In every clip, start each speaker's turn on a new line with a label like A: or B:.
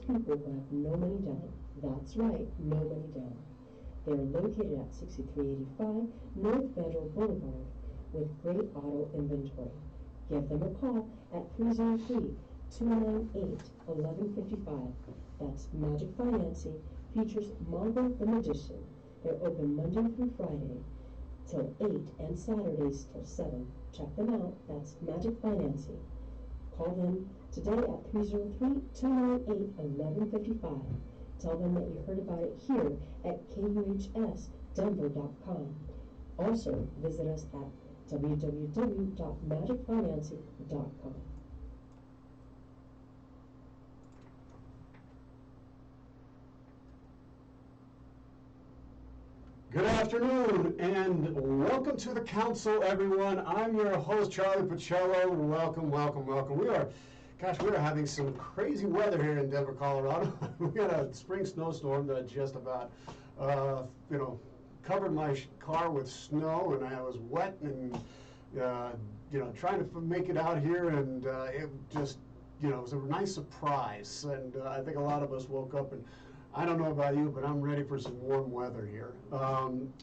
A: people who have no money down. That's right, no money down. They are located at 6385 North Federal Boulevard with great auto inventory. Give them a call at 303-298-1155. That's Magic Financing, features Mongo the Magician. They're open Monday through Friday till 8 and Saturdays till 7. Check them out. That's Magic Financing. Call them today at 303-298-1155. Tell them that you heard about it here at KUHSdenver.com. Also, visit us at www.magicfinancing.com.
B: Good afternoon and welcome to the council, everyone. I'm your host, Charlie Pacello. Welcome, welcome, welcome. We are having some crazy weather here in Denver, Colorado. We got a spring snowstorm that just about, covered my car with snow, and I was wet and, trying to make it out here, and it just, it was a nice surprise. And I think a lot of us woke up and I don't know about you, but I'm ready for some warm weather here.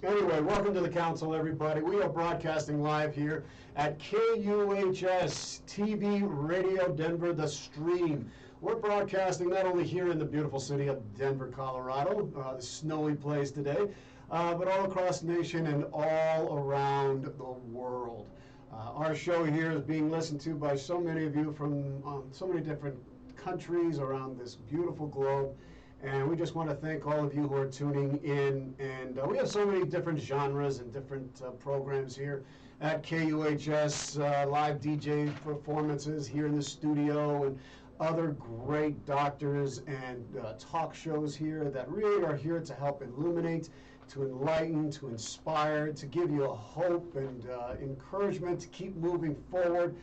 B: Anyway, welcome to the council, everybody. We are broadcasting live here at KUHS TV Radio Denver, the stream. We're broadcasting not only here in the beautiful city of Denver, Colorado, the snowy place today, but all across the nation and all around the world. Our show here is being listened to by so many of you from so many different countries around this beautiful globe. And we just want to thank all of you who are tuning in. And we have so many different genres and different programs here at KUHS, live DJ performances here in the studio, and other great doctors and talk shows here that really are here to help illuminate, to enlighten, to inspire, to give you a hope and encouragement to keep moving forward.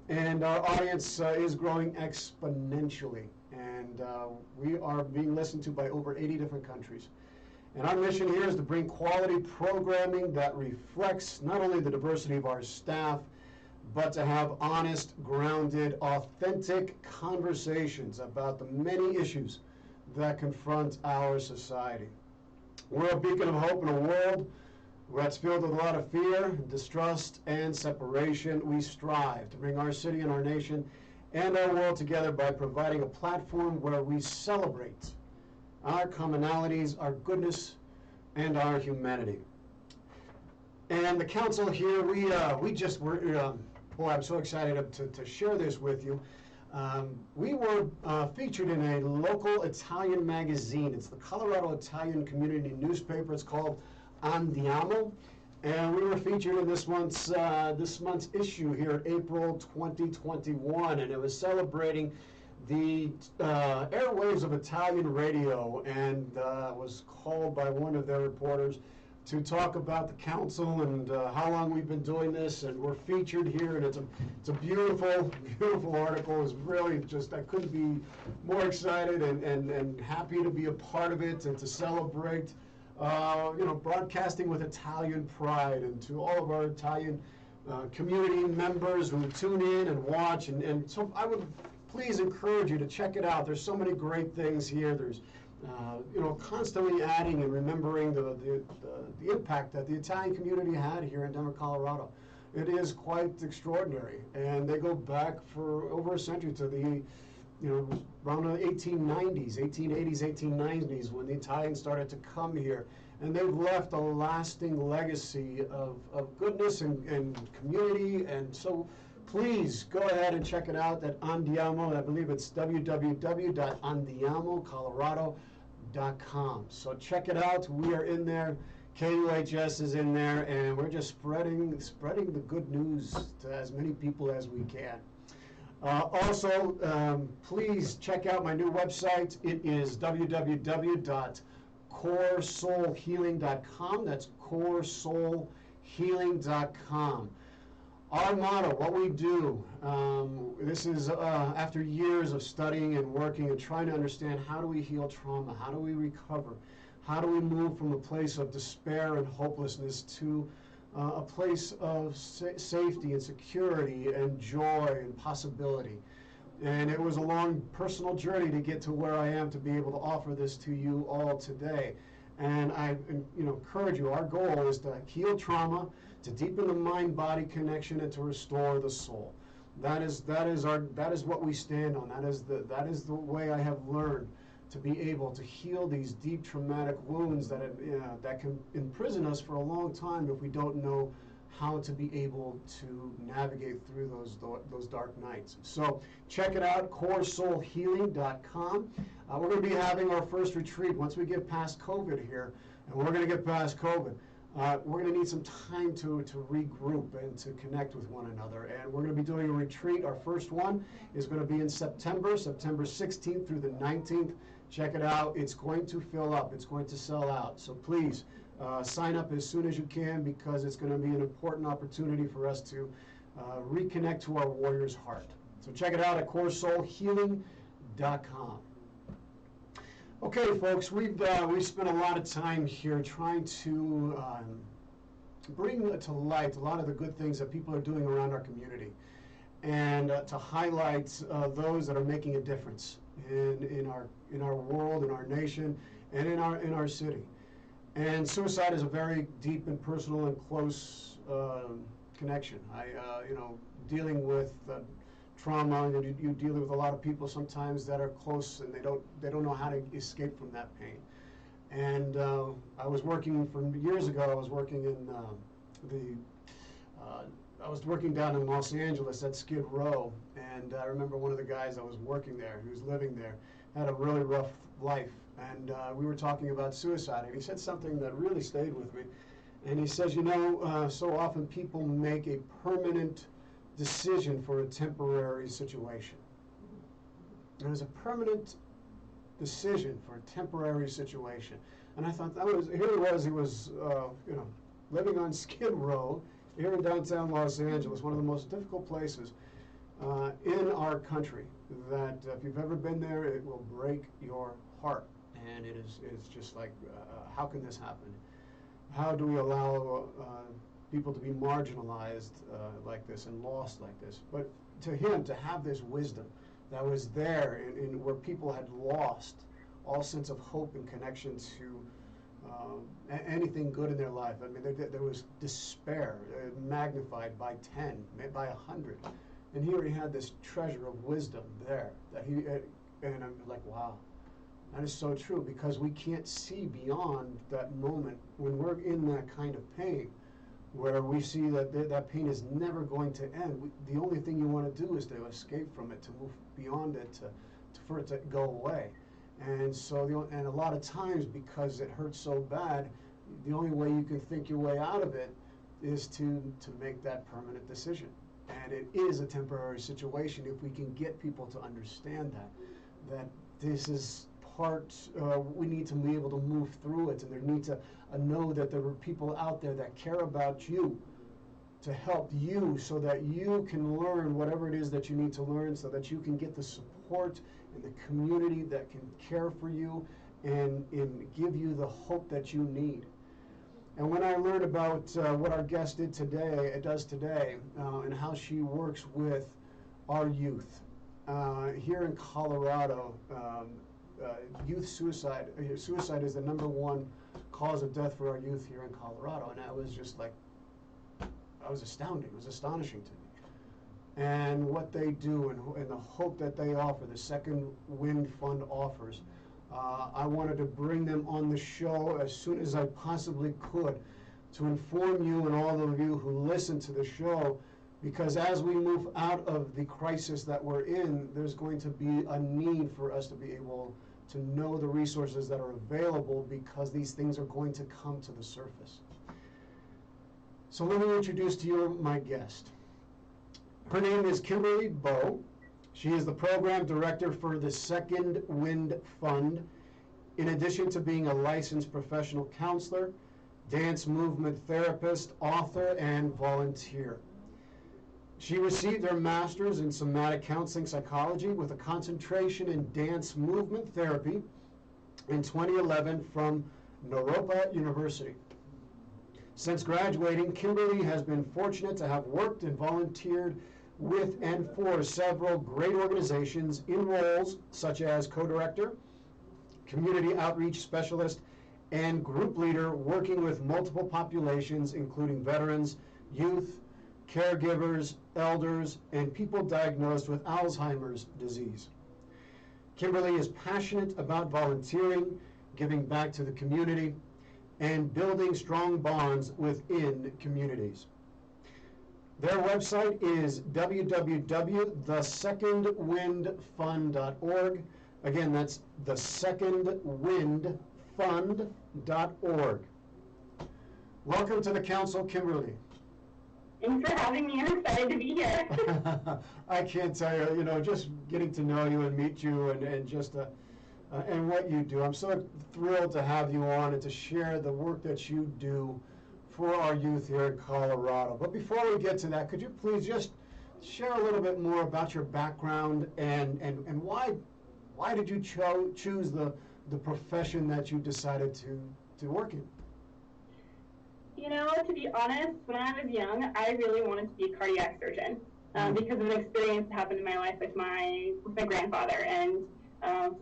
B: And our audience is growing exponentially. And we are being listened to by over 80 different countries. And our mission here is to bring quality programming that reflects not only the diversity of our staff, but to have honest, grounded, authentic conversations about the many issues that confront our society. We're a beacon of hope in a world that's filled with a lot of fear, distrust, and separation. We strive to bring our city and our nation and our world together by providing a platform where we celebrate our commonalities, our goodness, and our humanity. And the council here, I'm so excited to share this with you. We were featured in a local Italian magazine. It's the Colorado Italian Community newspaper. It's called Andiamo. And we were featured in this month's issue here in April 2021, and it was celebrating the airwaves of Italian radio, and was called by one of their reporters to talk about the council and how long we've been doing this, and we're featured here, and it's a beautiful, beautiful article. It's really just, I couldn't be more excited and happy to be a part of it and to celebrate broadcasting with Italian pride, and to all of our Italian community members who tune in and watch. And so I would please encourage you to check it out. There's so many great things here. There's, constantly adding and remembering the impact that the Italian community had here in Denver, Colorado. It is quite extraordinary. And they go back for over a century to the around the 1880s, 1890s, when the Italians started to come here. And they've left a lasting legacy of goodness and community. And so please go ahead and check it out at Andiamo. I believe it's www.andiamocolorado.com. So check it out. We are in there. KUHS is in there. And we're just spreading the good news to as many people as we can. Also, please check out my new website. It is www.coresoulhealing.com. That's coresoulhealing.com. Our motto, what we do, this is after years of studying and working and trying to understand, how do we heal trauma? How do we recover? How do we move from a place of despair and hopelessness to a place of safety and security and joy and possibility? And it was a long personal journey to get to where I am to be able to offer this to you all today. And I encourage you, our goal is to heal trauma, to deepen the mind-body connection, and to restore the soul. That is what we stand on. That is the way I have learned to be able to heal these deep traumatic wounds that can imprison us for a long time if we don't know how to be able to navigate through those dark nights. So check it out, coresoulhealing.com. We're going to be having our first retreat once we get past COVID here, and we're going to get past COVID. We're going to need some time to regroup and to connect with one another. And we're going to be doing a retreat. Our first one is going to be in September 16th through the 19th. Check it out. It's going to fill up. It's going to sell out. So please sign up as soon as you can, because it's going to be an important opportunity for us to reconnect to our warrior's heart. So check it out at coresoulhealing.com. Okay, folks, we've spent a lot of time here trying to bring to light a lot of the good things that people are doing around our community, and to highlight those that are making a difference in our world, in our nation, and in our city. And suicide is a very deep and personal and close connection. Dealing with trauma, and you deal with a lot of people sometimes that are close, and they don't know how to escape from that pain. And I was working years ago. I was working down in Los Angeles at Skid Row, and I remember one of the guys that was working there, who was living there, had a really rough life, and we were talking about suicide, and he said something that really stayed with me. And he says, so often people make a permanent decision for a temporary situation. There's a permanent decision for a temporary situation. And I thought, he was living on Skid Row here in downtown Los Angeles, one of the most difficult places in our country, that if you've ever been there, it will break your heart. And it's just like, how can this happen? How do we allow people to be marginalized like this and lost like this? But to him, to have this wisdom that was there in where people had lost all sense of hope and connection to anything good in their life. I mean, there was despair magnified by 10, by 100. And here he had this treasure of wisdom there and I'm like, wow. That is so true, because we can't see beyond that moment when we're in that kind of pain, where we see that that pain is never going to end. The only thing you want to do is to escape from it, to move beyond it, for it to go away. And so, and a lot of times, because it hurts so bad, the only way you can think your way out of it is to make that permanent decision. And it is a temporary situation if we can get people to understand that this is we need to be able to move through it, and they need to know that there are people out there that care about you, to help you so that you can learn whatever it is that you need to learn, so that you can get the support and the community that can care for you and give you the hope that you need. And when I learned about what our guest does today, and how she works with our youth here in Colorado, youth suicide is the #1 cause of death for our youth here in Colorado, and I was just like, I was astounding. It was astonishing to me. And what they do and the hope that they offer, the Second Wind Fund offers, I wanted to bring them on the show as soon as I possibly could to inform you and all of you who listen to the show, because as we move out of the crisis that we're in, there's going to be a need for us to be able to know the resources that are available, because these things are going to come to the surface. So let me introduce to you my guest. Her name is Kimberly Bowe. She is the program director for the Second Wind Fund, in addition to being a licensed professional counselor, dance movement therapist, author, and volunteer. She received her master's in somatic counseling psychology with a concentration in dance movement therapy in 2011 from Naropa University. Since graduating, Kimberly has been fortunate to have worked and volunteered with and for several great organizations in roles such as co-director, community outreach specialist, and group leader, working with multiple populations, including veterans, youth, caregivers, elders, and people diagnosed with Alzheimer's disease. Kimberly is passionate about volunteering, giving back to the community, and building strong bonds within communities. Their website is www.thesecondwindfund.org. Again, that's thesecondwindfund.org. Welcome to the council, Kimberly.
C: Thanks for having me. I'm excited to be here.
B: I can't tell you, just getting to know you and meet you and and what you do. I'm so thrilled to have you on and to share the work that you do for our youth here in Colorado. But before we get to that, could you please just share a little bit more about your background and why did you choose the profession that you decided to work in?
C: To be honest, when I was young, I really wanted to be a cardiac surgeon because of an experience that happened in my life with my grandfather and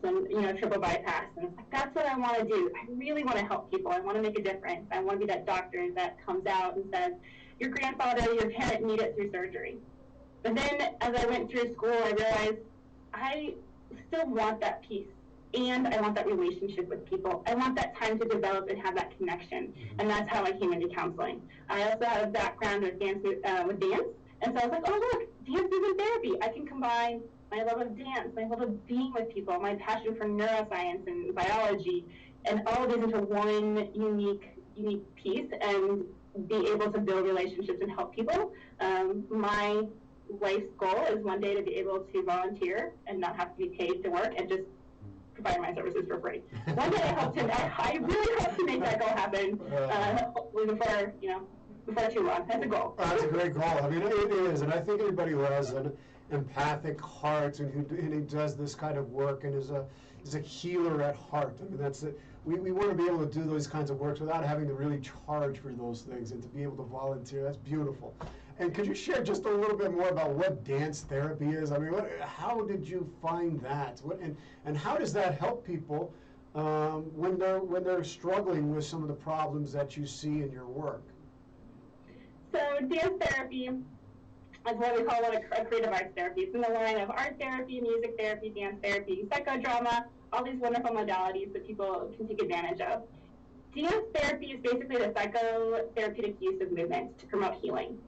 C: some triple bypass. And it's like, that's what I want to do. I really want to help people. I want to make a difference. I want to be that doctor that comes out and says, your grandfather, your parent need it through surgery. But then as I went through school, I realized I still want that peace. And I want that relationship with people. I want that time to develop and have that connection. And that's how I came into counseling. I also have a background with dance. And so I was like, oh, look, dance is in therapy. I can combine my love of dance, my love of being with people, my passion for neuroscience and biology, and all of these into one unique piece and be able to build relationships and help people. My life's goal is one day to be able to volunteer and not have to be paid to work and just provide my services for free. One day I really hope to make that goal happen before too long. That's a goal.
B: That's a great goal. I mean, it is, and I think anybody who has an empathic heart and who does this kind of work and is a healer at heart. I mean, that's it. We want to be able to do those kinds of works without having to really charge for those things and to be able to volunteer. That's beautiful. And could you share just a little bit more about what dance therapy is? I mean, how did you find that? And how does that help people when they're struggling with some of the problems that you see in your work?
C: So dance therapy is what we call a creative arts therapy. It's in the line of art therapy, music therapy, dance therapy, psychodrama, all these wonderful modalities that people can take advantage of. Dance therapy is basically the psychotherapeutic use of movement to promote healing.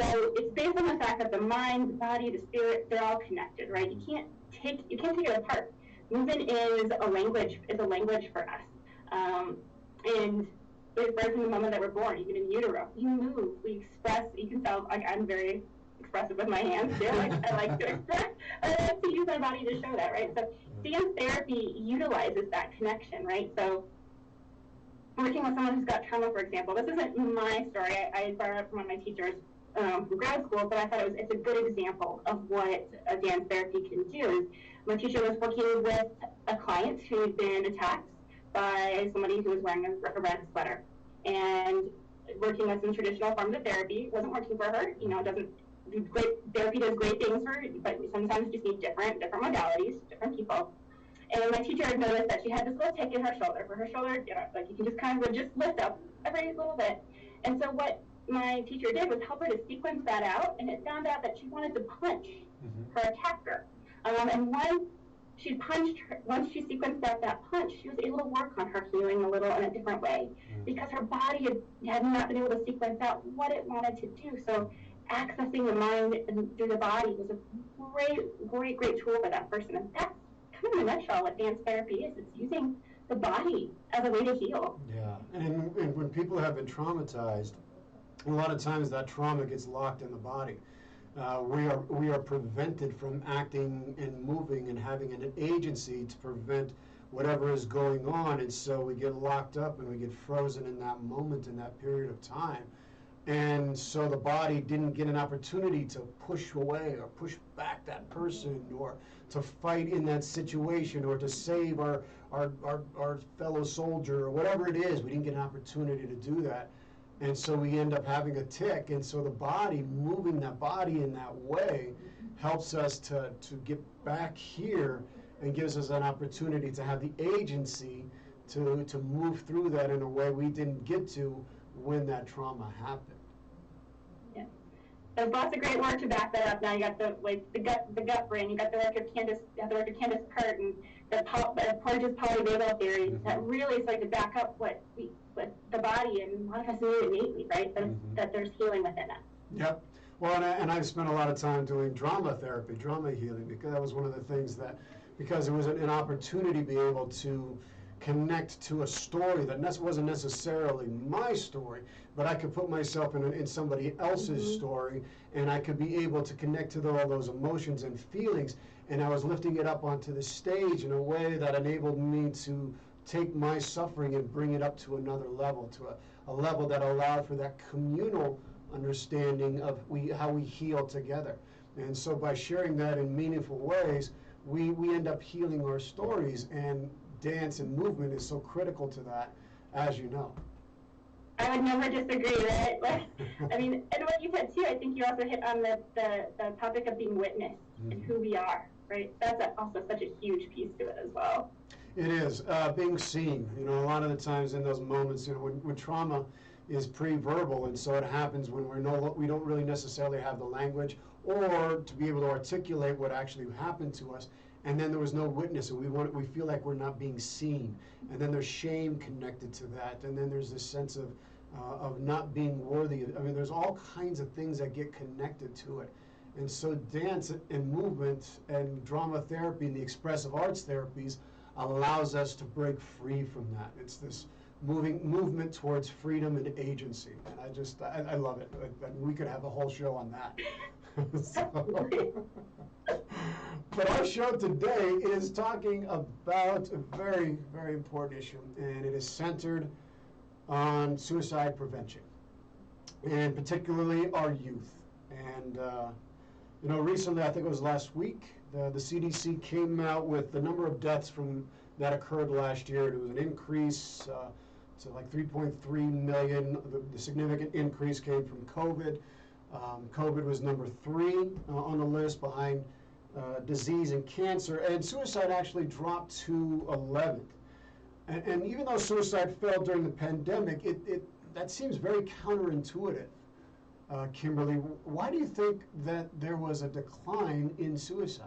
C: So it's based on the fact that the mind, the body, the spirit, they're all connected, right? You can't take it apart. Movement is a language for us. And it's right from the moment that we're born, even in utero. You move, we express, you can tell, like I'm very expressive with my hands too. I like to express. I like to use my body to show that, right? So dance therapy utilizes that connection, right? So working with someone who's got trauma, for example, this isn't my story. I borrowed it from one of my teachers from grad school, but I thought it's a good example of what a dance therapy can do. My teacher was working with a client who had been attacked by somebody who was wearing a red sweater. And working with some traditional forms of therapy wasn't working for her. Therapy does great things for her, but sometimes you just need different modalities, different people. And my teacher had noticed that she had this little tick in her shoulder. For her shoulder, like you can just kind of just lift up every little bit. And so what my teacher did was help her to sequence that out, and it found out that she wanted to punch her attacker. And once she sequenced out that punch, she was able to work on her healing a little in a different way because her body had not been able to sequence out what it wanted to do. So accessing the mind and through the body was a great tool for that person. And that's kind of in a nutshell what dance therapy is. It's using the body as a way to heal.
B: Yeah, and when people have been traumatized, a lot of times that trauma gets locked in the body. We are prevented from acting and moving and having an agency to prevent whatever is going on, and so we get locked up and we get frozen in that moment, in that period of time. And so the body didn't get an opportunity to push away or push back that person or to fight in that situation or to save our fellow soldier or whatever it is. We didn't get an opportunity to do that. And so we end up having a tic, and so the body, moving that body in that way, helps us to get back here and gives us an opportunity to have the agency to move through that in a way we didn't get to when that trauma happened.
C: Yeah. There's lots of great work to back that up. Now you got the gut brain. You got the work of Candace Pert and Porges polyvagal theory that really started to back up what the body and a lot of us do innately, right? That there's healing within us.
B: Yep. Well, and I've spent a lot of time doing drama therapy, drama healing, because that was one of the things that, because it was an opportunity to be able to connect to a story that wasn't necessarily my story, but I could put myself in somebody else's story, and I could be able to connect to all those emotions and feelings, and I was lifting it up onto the stage in a way that enabled me to take my suffering and bring it up to another level, to a level that allowed for that communal understanding of how we heal together. And so by sharing that in meaningful ways, we end up healing our stories, and dance and movement is so critical to that, as you know.
C: I would never disagree, right? I mean, and what you said too, I think you also hit on the topic of being witnessed and who we are, right? That's also such a huge piece to it as well.
B: It is, being seen. You know, a lot of the times in those moments, you know, when trauma is pre-verbal, and so it happens when we don't really necessarily have the language or to be able to articulate what actually happened to us, and then there was no witness, and we feel like we're not being seen, and then there's shame connected to that, and then there's this sense of not being worthy. I mean, there's all kinds of things that get connected to it. And so dance and movement and drama therapy and the expressive arts therapies allows us to break free from that. It's this movement towards freedom and agency, and I love it. We could have a whole show on that. But our show today is talking about a very, very important issue, and it is centered on suicide prevention, and particularly our youth. And you know, recently, I think it was last week, the CDC came out with the number of deaths that occurred last year. It was an increase to like 3.3 million. The significant increase came from COVID. COVID was number 3 on the list, behind disease and cancer, and suicide actually dropped to 11th. And even though suicide fell during the pandemic, that seems very counterintuitive. Kimberly, why do you think that there was a decline in suicide?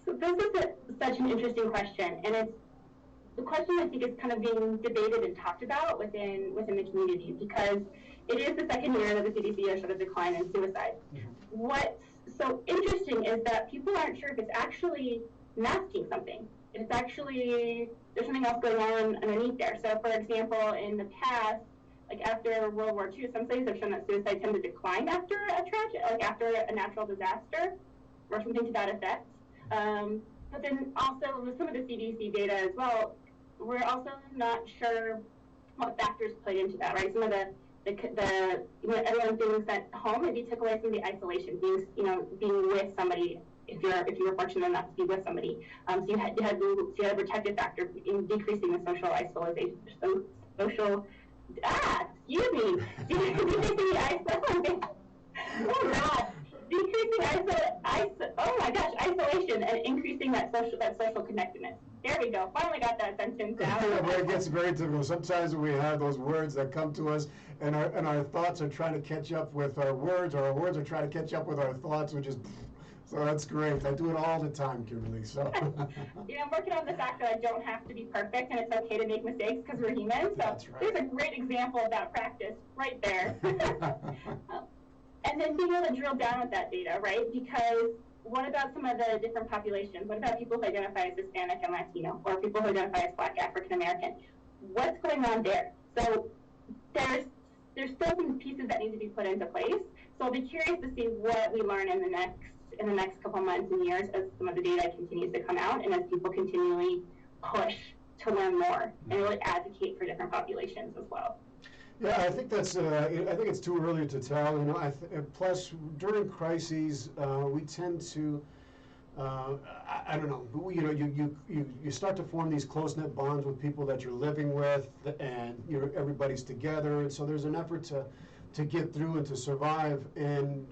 C: So this is such an interesting question, and it's the question I think is kind of being debated and talked about within the community, because it is the second year that the CDC has showed a decline in suicide. What's so interesting is that people aren't sure if it's actually masking something. It's actually, there's something else going on underneath there. So for example, in the past, like after World War II, some studies have shown that suicide tended to decline after a tragedy, like after a natural disaster or something to that effect. But then also with some of the CDC data as well, we're also not sure what factors play into that, right? Some of the you know, everyone thinks that home maybe took away some of the isolation, being with somebody. If you were fortunate enough to be with somebody, so you had a protective factor in decreasing the social isolation, decreasing the isolation. Oh God, isolation and increasing that social connectedness. There we go. Finally got that sentence out.
B: Well, it gets very difficult. Sometimes we have those words that come to us, and our thoughts are trying to catch up with our words, or our words are trying to catch up with our thoughts, which is, so that's great. I do it all the time, Kimberly. So.
C: You know, I'm working on the fact that I don't have to be perfect, and it's okay to make mistakes because we're human. So
B: that's right.
C: There's a great example of that practice right there. And then being able to drill down with that data, right? Because what about some of the different populations? What about people who identify as Hispanic and Latino, or people who identify as Black, African American? What's going on there? So there's still some pieces that need to be put into place. So I'll be curious to see what we learn in the next couple months and years as some of the data continues to come out, and as people continually push to learn more and really advocate for different populations as well.
B: Yeah, I think that's. I think it's too early to tell. You know, plus during crises, we tend to I don't know, you start to form these close-knit bonds with people that you're living with, and everybody's together, and so there's an effort to get through and to survive in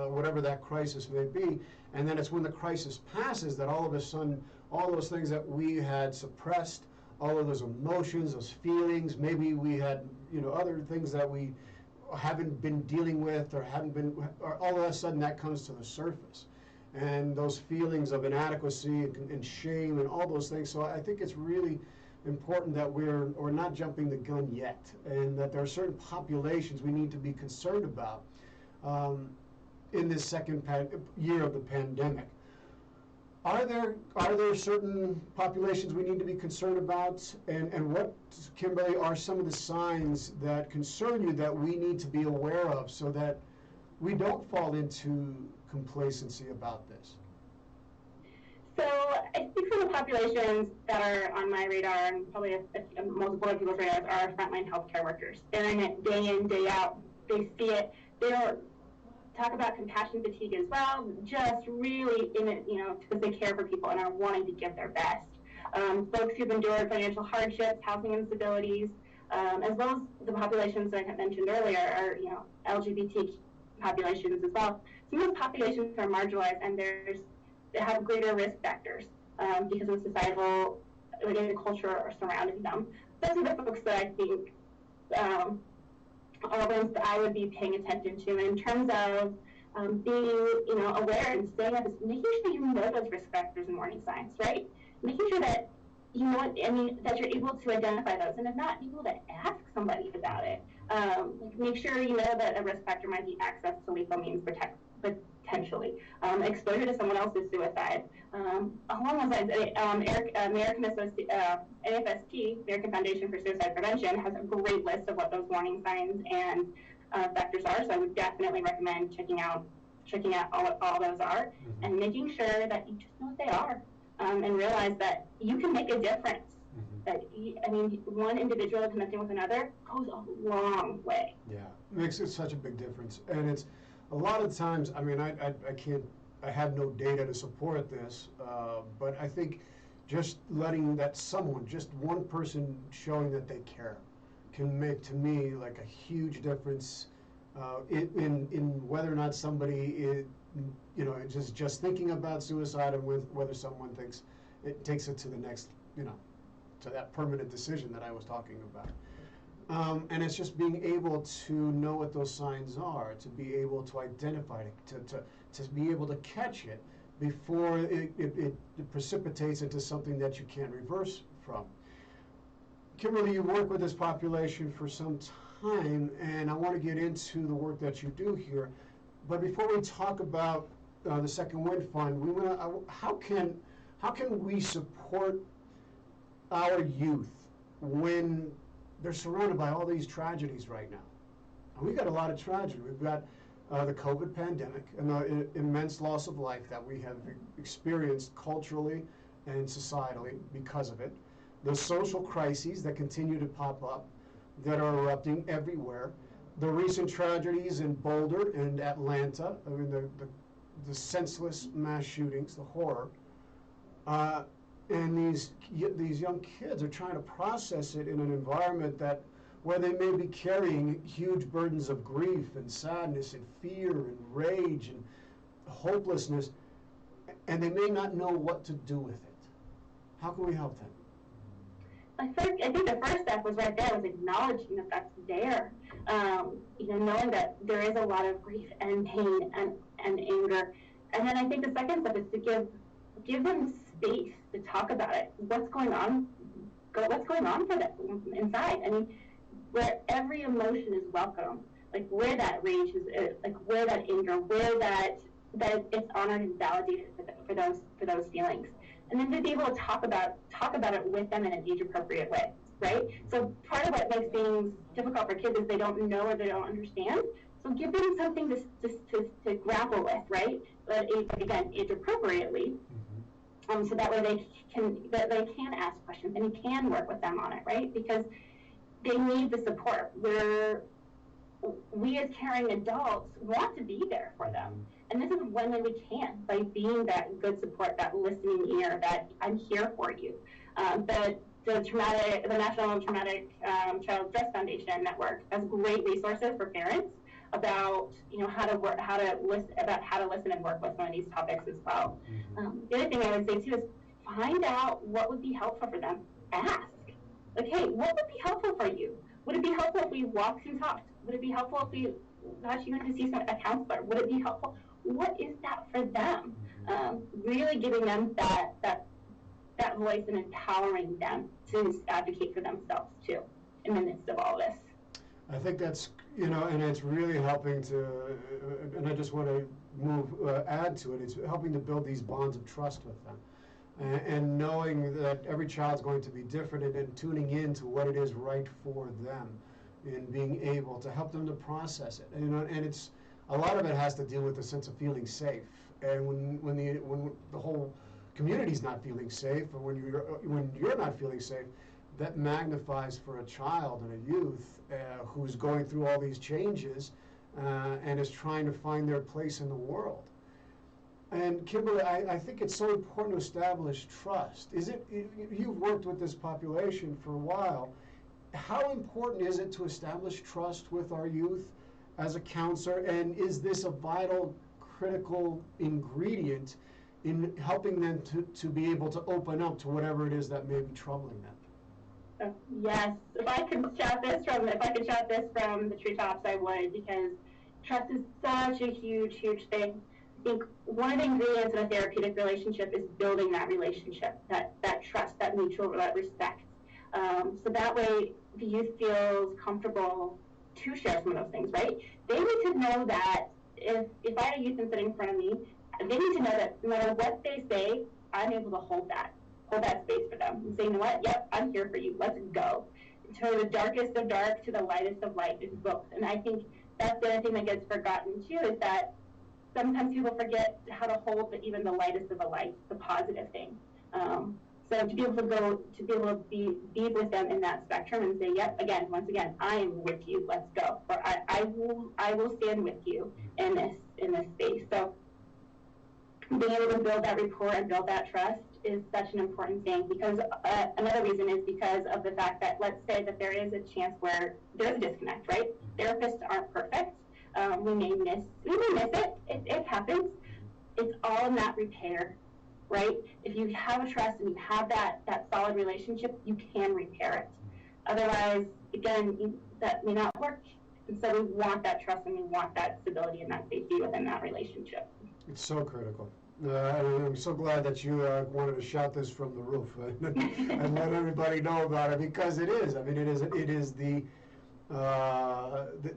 B: whatever that crisis may be. And then it's when the crisis passes that all of a sudden, all those things that we had suppressed, all of those emotions, those feelings, maybe we had other things that we haven't been dealing with or all of a sudden that comes to the surface. And those feelings of inadequacy and shame and all those things. So I think it's really important that we're not jumping the gun yet, and that there are certain populations we need to be concerned about in this second year of the pandemic. Are there certain populations we need to be concerned about? And what, Kimberly, are some of the signs that concern you that we need to be aware of so that we don't fall into complacency about this?
C: So I think for the populations that are on my radar, and probably multiple people's radars, are frontline healthcare workers. They're in it day in, day out. They see it. They don't talk about compassion fatigue as well, just really in it, because they care for people and are wanting to give their best. Folks who've endured financial hardships, housing instabilities, as well as the populations that I mentioned earlier are, LGBT populations as well. Some of those populations are marginalized, and they have greater risk factors because of societal, the culture surrounding them. Those are the folks that I think are ones that I would be paying attention to in terms of being, aware and staying up, making sure you know those risk factors and warning signs, right? Making sure that that you're able to identify those, and if not, be able to ask somebody about it. Make sure you know that a risk factor might be access to lethal means potentially, exposure to someone else's suicide. Along those lines, AFSP, American Foundation for Suicide Prevention, has a great list of what those warning signs and factors are. So I would definitely recommend checking out all those are, and making sure that you just know what they are, and realize that you can make a difference. That one individual connecting with another goes a long way. Yeah,
B: it makes it such a big difference, and it's a lot of times. I have no data to support this, but I think just letting that just one person showing that they care, can make, to me, like a huge difference in whether or not somebody is, just thinking about suicide, and whether someone thinks it takes it to the next, to that permanent decision that I was talking about. And it's just being able to know what those signs are, to be able to identify it, to be able to catch it before it precipitates into something that you can't reverse from. Kimberly, you work with this population for some time, and I want to get into the work that you do here. But before we talk about the Second Wind Fund, how can we support our youth when they're surrounded by all these tragedies right now? And we've got a lot of tragedy. We've got the COVID pandemic and the immense loss of life that we have experienced culturally and societally because of it. The social crises that continue to pop up, that are erupting everywhere. The recent tragedies in Boulder and Atlanta, the senseless mass shootings, the horror. And these young kids are trying to process it in an environment where they may be carrying huge burdens of grief and sadness and fear and rage and hopelessness, and they may not know what to do with it. How can we help them?
C: I think the first step was right there, was acknowledging that that's there. Knowing that there is a lot of grief and pain and anger. And then I think the second step is to give them space to talk about it. What's going on for them inside? Where every emotion is welcome, like where that rage is, like where that anger, where that it's honored and validated for those feelings. And then to be able to talk about it with them in an age-appropriate way, right? So part of what makes things difficult for kids is they don't know or they don't understand. So give them something to grapple with, right? But again, age-appropriately, so that way they can ask questions and you can work with them on it, right? Because they need the support. We're we as caring adults want to be there for them. And this is one way we can, by being that good support, that listening ear, that I'm here for you. The National Traumatic Child Stress Foundation Network has great resources for parents about how to listen and work with some of these topics as well. The other thing I would say too is find out what would be helpful for them. Ask, like, hey, what would be helpful for you? Would it be helpful if we walked and talked? Would it be helpful if we got you to see a counselor? Would it be helpful? What is that for them? Really giving them that voice and empowering them to advocate for themselves too in the midst of all this.
B: I think that's, and it's really helping to, and I just want to add to it, it's helping to build these bonds of trust with them. And knowing that every child's going to be different, and tuning in to what it is right for them, and being able to help them to process it. And it's, a lot of it has to deal with the sense of feeling safe. And when the whole community's not feeling safe, or when you're not feeling safe, that magnifies for a child and a youth who's going through all these changes and is trying to find their place in the world. And Kimberly, I think it's so important to establish trust. You've worked with this population for a while. How important is it to establish trust with our youth as a counselor? And is this a vital, critical ingredient in helping them to be able to open up to whatever it is that may be troubling them?
C: Yes, if I could shout this from the treetops, I would, because trust is such a huge, huge thing. I think one of the ingredients in a therapeutic relationship is building that relationship, that trust, that mutual respect. So that way the youth feels comfortable to share some of those things, right? They need to know that if I had a youth sitting in front of me, they need to know that no matter what they say, I'm able to hold that space for them and say, you know what, yep, I'm here for you, let's go. To the darkest of dark to the lightest of light is both. And I think that's the other thing that gets forgotten too, is that sometimes people forget how to hold even the lightest of the light, the positive thing. So to be able to be with them in that spectrum and say, yep, once again, I am with you, let's go. Or I will stand with you in this space. So being able to build that rapport and build that trust is such an important thing, because another reason is because of the fact that, let's say that there is a chance where there's a disconnect, right? Therapists aren't perfect. We may miss it. It happens. It's all in that repair, right? If you have a trust and you have that solid relationship, you can repair it. Otherwise, again, that may not work. And so we want that trust and we want that stability and that safety within that relationship.
B: It's so critical. I'm so glad that you wanted to shout this from the roof and let everybody know about it, because it is. I mean, it is the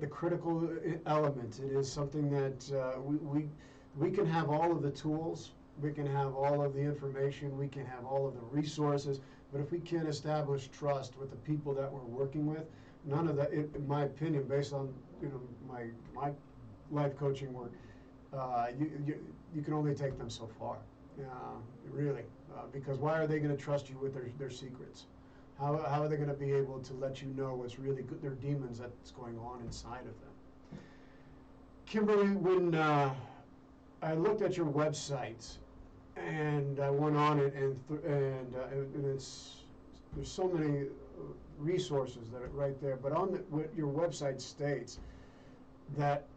B: critical element. It is something that we can have all of the tools, we can have all of the information, we can have all of the resources, but if we can't establish trust with the people that we're working with, none of that, in my opinion, based on my life coaching work, you can only take them so far, really, because why are they going to trust you with their secrets? How are they going to be able to let you know what's really good, their demons that's going on inside of them? Kimberly, when I looked at your website and I went on it, and there's so many resources that are right there, but on what your website states that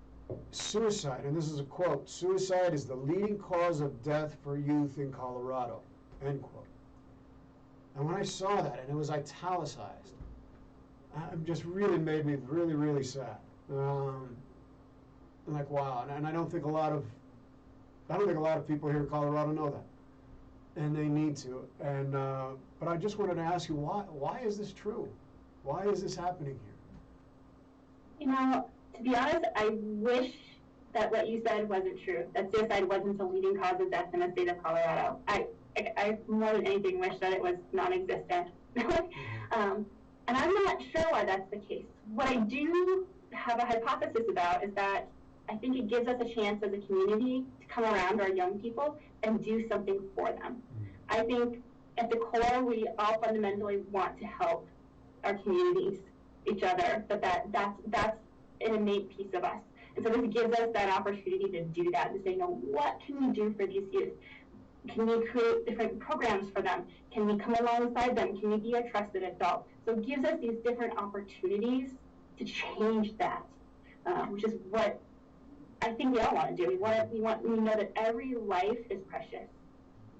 B: suicide, and this is a quote, "Suicide is the leading cause of death for youth in Colorado," end quote. And when I saw that, and it was italicized, it just really made me really, really sad. Like, wow, and I don't think a lot of people here in Colorado know that, and they need to. And but I just wanted to ask you, why is this true? Why is this happening here?
C: To be honest, I wish that what you said wasn't true, that suicide wasn't the leading cause of death in the state of Colorado. I more than anything wish that it was non-existent. And I'm not sure why that's the case. What I do have a hypothesis about is that I think it gives us a chance as a community to come around our young people and do something for them. I think at the core, we all fundamentally want to help our communities, each other, but that's an innate piece of us. And so this gives us that opportunity to do that, to say, what can we do for these youth? Can we create different programs for them? Can we come alongside them? Can we be a trusted adult? So it gives us these different opportunities to change that, which is what I think we all want to do. We know that every life is precious.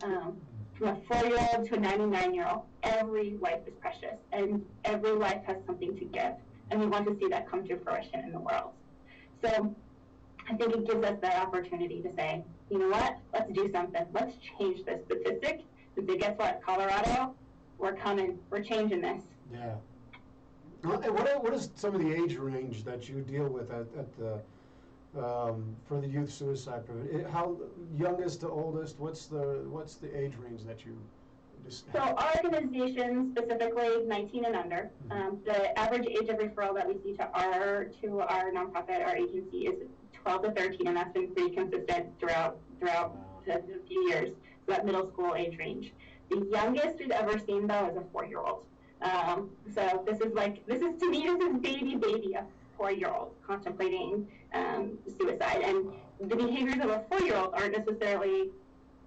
C: From a 4-year-old to a 99-year-old, every life is precious, and every life has something to give. And we want to see that come to fruition in the world. So I think it gives us that opportunity to say, you know what, let's do something. Let's change this statistic. Because guess what, Colorado, we're coming. We're changing this.
B: Yeah. What is some of the age range that you deal with at the for the youth suicide prevention? How youngest to oldest? What's the age range that you?
C: So our organization, specifically 19 and under, the average age of referral that we see to our nonprofit, our agency, is 12 to 13, and that's been pretty consistent throughout the few years. So that middle school age range. The youngest we've ever seen, though, is a 4-year-old. So this is to me, this is baby, a 4-year-old contemplating suicide, and the behaviors of a 4-year-old aren't necessarily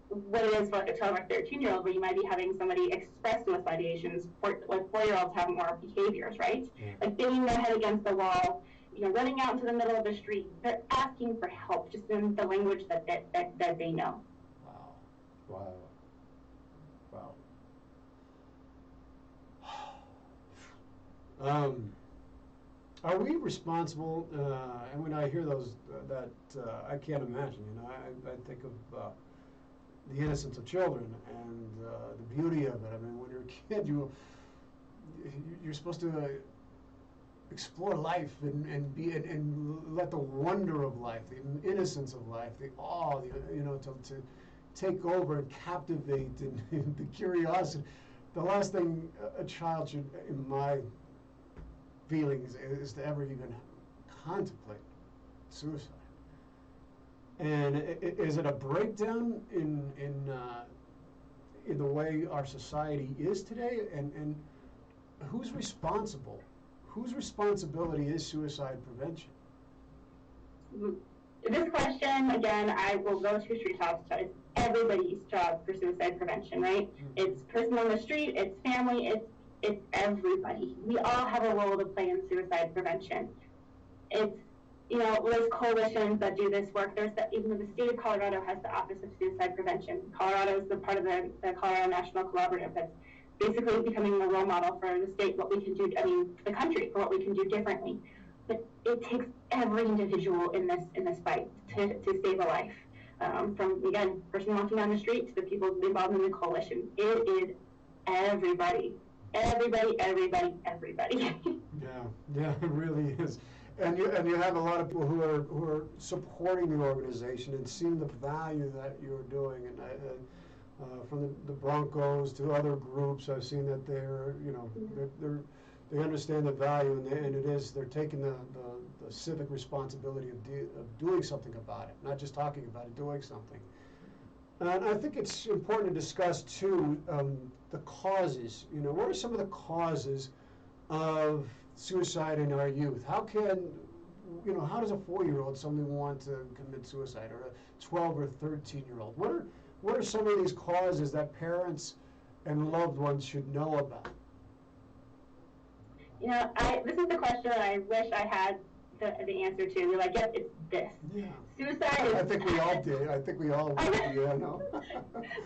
C: what it is for like a 12 or 13-year-old, where you might be having somebody express suicide ideations. Like 4-year-olds have more behaviors, right? Yeah. Like banging their head against the wall, running out into the middle of the street. They're asking for help, just in the language that they know.
B: Wow. Are we responsible? And when I hear those, I can't imagine. I think of the innocence of children and the beauty of it. I mean, when you're a kid, you're supposed to explore life and let the wonder of life, the innocence of life, the awe, to take over and captivate, and the curiosity. The last thing a child should, in my feelings, is to ever even contemplate suicide. And is it a breakdown in the way our society is today? And who's responsible? Whose responsibility is suicide prevention?
C: This question, again, I will go to street tops. It's everybody's job for suicide prevention, right? It's person on the street, it's family, it's everybody. We all have a role to play in suicide prevention. It's, there's coalitions that do this work. Even the state of Colorado has the Office of Suicide Prevention. Colorado is the part of the Colorado National Collaborative that's basically becoming a role model for the state, what we can do, the country, for what we can do differently. But it takes every individual in this fight to save a life. From, again, person walking down the street to the people involved in the coalition. It is everybody. Everybody.
B: Yeah, it really is. And you have a lot of people who are supporting the organization and seeing the value that you're doing. And from the Broncos to other groups, I've seen that they understand the value, and they're taking the civic responsibility of doing something about it, not just talking about it, doing something. And I think it's important to discuss too the causes. What are some of the causes of suicide in our youth? How does a 4-year-old suddenly want to commit suicide, or a 12 or 13-year-old? What are some of these causes that parents and loved ones should know about?
C: This is the question that I wish I had the answer to. We're like, yes, it's this. Yeah. Suicide is...
B: I think we all did. I think we all would. No.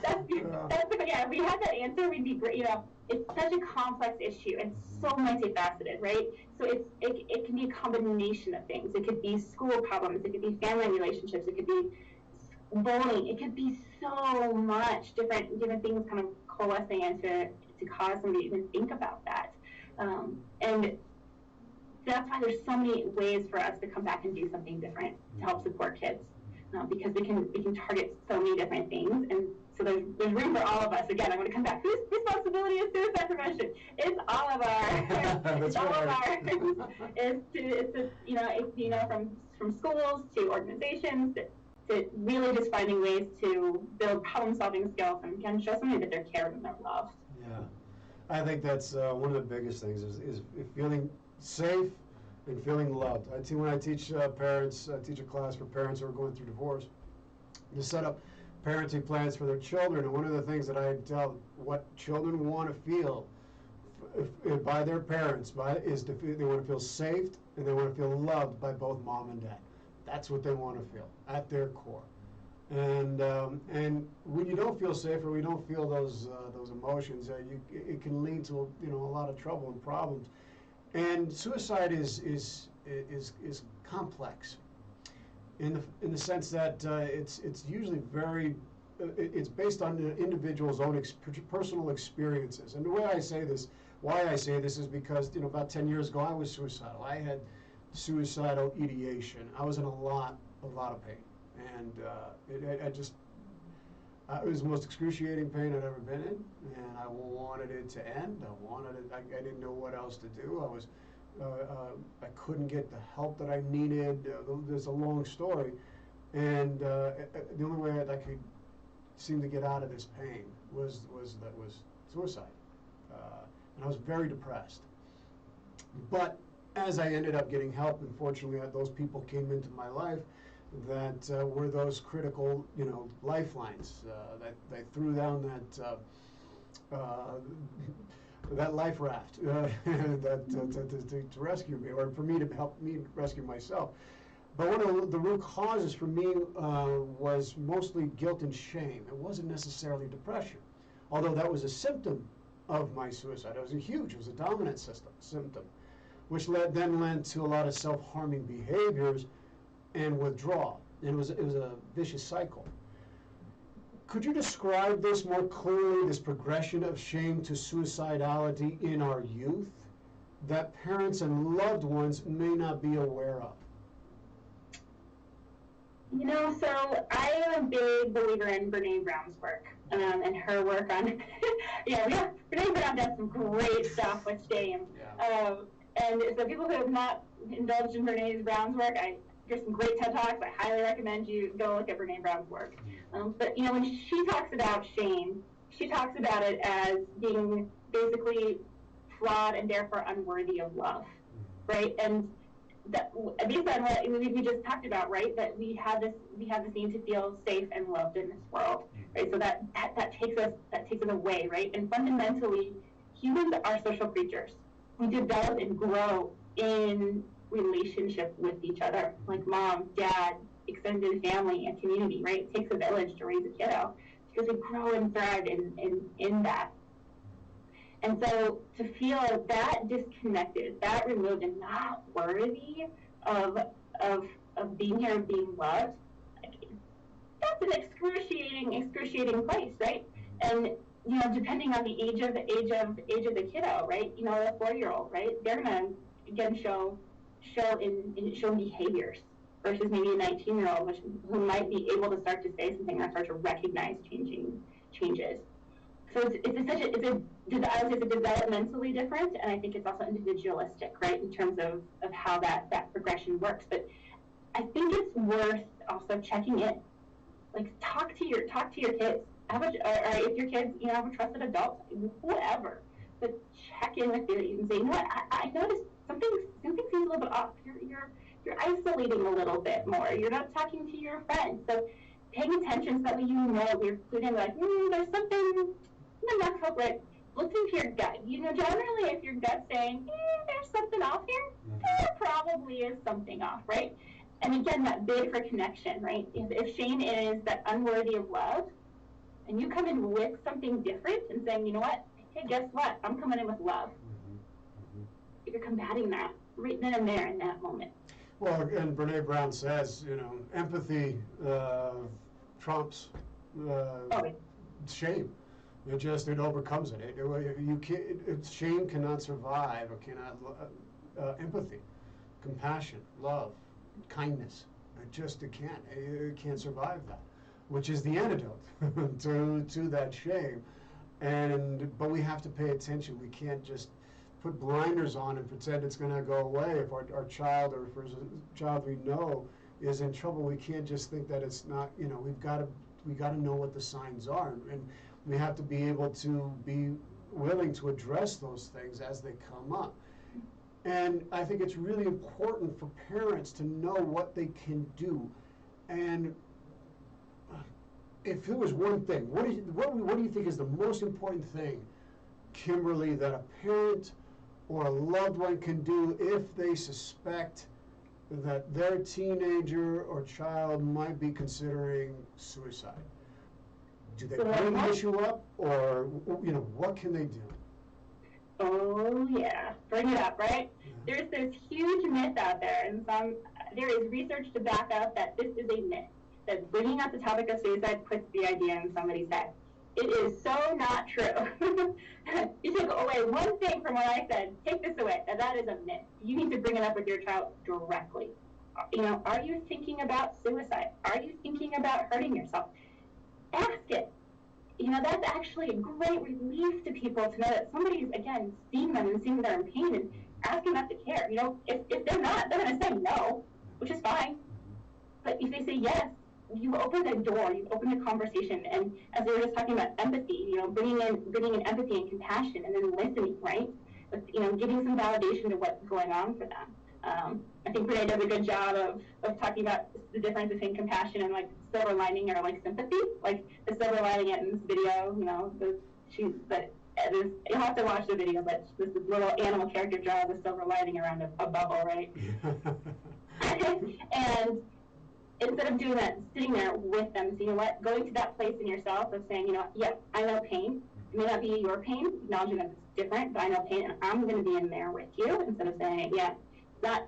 C: If we had that answer, we'd be great. It's such a complex issue and so multifaceted, right? So it can be a combination of things. It could be school problems. It could be family relationships. It could be bullying. It could be so much different things kind of coalescing into to cause somebody to even think about that. And that's why there's so many ways for us to come back and do something different to help support kids, because we can target so many different things, and so there's room for all of us. Again, I'm going to come back. Whose responsibility is suicide prevention? It's all of our. It's all of our. From schools to organizations to really just finding ways to build problem-solving skills and can show somebody that they're cared and they're loved.
B: Yeah, I think that's one of the biggest things is feeling safe and feeling loved. When I teach parents, I teach a class for parents who are going through divorce, to set up parenting plans for their children. And one of the things that I tell what children want to feel by their parents is they want to feel safe and they want to feel loved by both mom and dad. That's what they want to feel at their core. And when you don't feel safe or we don't feel those emotions, it can lead to a lot of trouble and problems. And suicide is complex in the sense that it's usually it's based on the individual's own personal experiences. And the way I say this, why I say this, is because about 10 years ago I was suicidal. I had suicidal ideation. I was in a lot of pain, and it was the most excruciating pain I'd ever been in, and I wanted it to end. I didn't know what else to do. I couldn't get the help that I needed. There's a long story, and the only way I could seem to get out of this pain was suicide, and I was very depressed. But as I ended up getting help, unfortunately, those people came into my life that were those critical, lifelines that threw down that life raft to rescue me, or for me to help me rescue myself. But one of the root causes for me was mostly guilt and shame. It wasn't necessarily depression, although that was a symptom of my suicide. It was a dominant symptom, which then led to a lot of self-harming behaviors and withdrawal. And it was a vicious cycle. Could you describe this more clearly, this progression of shame to suicidality in our youth that parents and loved ones may not be aware of?
C: So I am a big believer in Brene Brown's work, and her work on, Brene Brown does some great stuff with shame.
B: Yeah.
C: And so people who have not indulged in Brene Brown's work, there's some great TED Talks. I highly recommend you go look at Brene Brown's work. But when she talks about shame, she talks about it as being basically flawed and therefore unworthy of love, right? And that, based on what we just talked about, right? That we have this need to feel safe and loved in this world, right? So that takes us away, right? And fundamentally, humans are social creatures. We develop and grow in relationship with each other, like mom, dad, extended family, and community, right? It takes a village to raise a kiddo because we grow and thrive in that. And so to feel that disconnected, that removed, and not worthy of being here and being loved, that's an excruciating place, right? And depending on the age of the kiddo, right? A 4-year-old, right? They're gonna again show behaviors versus maybe a 19-year-old, who might be able to start to say something or start to recognize changes. So it's developmentally different, and I think it's also individualistic, right, in terms of how that progression works. But I think it's worth also checking in, like talk to your kids. Or if your kids, have a trusted adult, whatever. But check in with them and say, I noticed something seems a little bit off. You're isolating a little bit more. You're not talking to your friends. So paying attention so that way we're including like, there's something not appropriate. Listen to your gut. Generally if your gut's saying, there's something off here, there probably is something off, right? And again, that bid for connection, right? If shame is that unworthy of love, and you come in with something different and saying, hey, guess what? I'm coming in with love. You're combating that right then and there in that moment.
B: Well, and Brene Brown says, empathy trumps shame. It overcomes it. Shame cannot survive, or cannot empathy, compassion, love, kindness. It can't. It can't survive that, which is the antidote to that shame. But we have to pay attention. We can't just put blinders on and pretend it's going to go away. If our child, or if there's a child we know is in trouble, we can't just think that it's not. We've got to know what the signs are, and we have to be able to be willing to address those things as they come up. And I think it's really important for parents to know what they can do. And if it was one thing, what do you think is the most important thing, Kimberly, that a parent or a loved one can do if they suspect that their teenager or child might be considering suicide? Do they bring the issue up, or what can they do?
C: Oh yeah, bring it up, right? Yeah. There's this huge myth out there, and there is research to back up that this is a myth, that bringing up the topic of suicide puts the idea in somebody's head. It is so not true. You took away one thing from what I said, take this away, and that is a myth. You need to bring it up with your child directly. Are you thinking about suicide? Are you thinking about hurting yourself? Ask it. That's actually a great relief to people to know that somebody's, again, seeing them and seeing they're in pain and asking not to care. If they're not, they're going to say no, which is fine. But if they say yes, you've opened a door, you've opened a conversation. And as we were just talking about empathy, bringing in empathy and compassion, and then listening, right? Giving some validation to what's going on for them. I think Renee does a good job of talking about the difference between compassion and like silver lining or like sympathy. Like the silver lining in this video, you'll have to watch the video, but this little animal character draws a silver lining around a bubble, right? And instead of doing that, sitting there with them, so going to that place in yourself of saying, I know pain. It may not be your pain, acknowledging that it's different, but I know pain, and I'm going to be in there with you, instead of saying,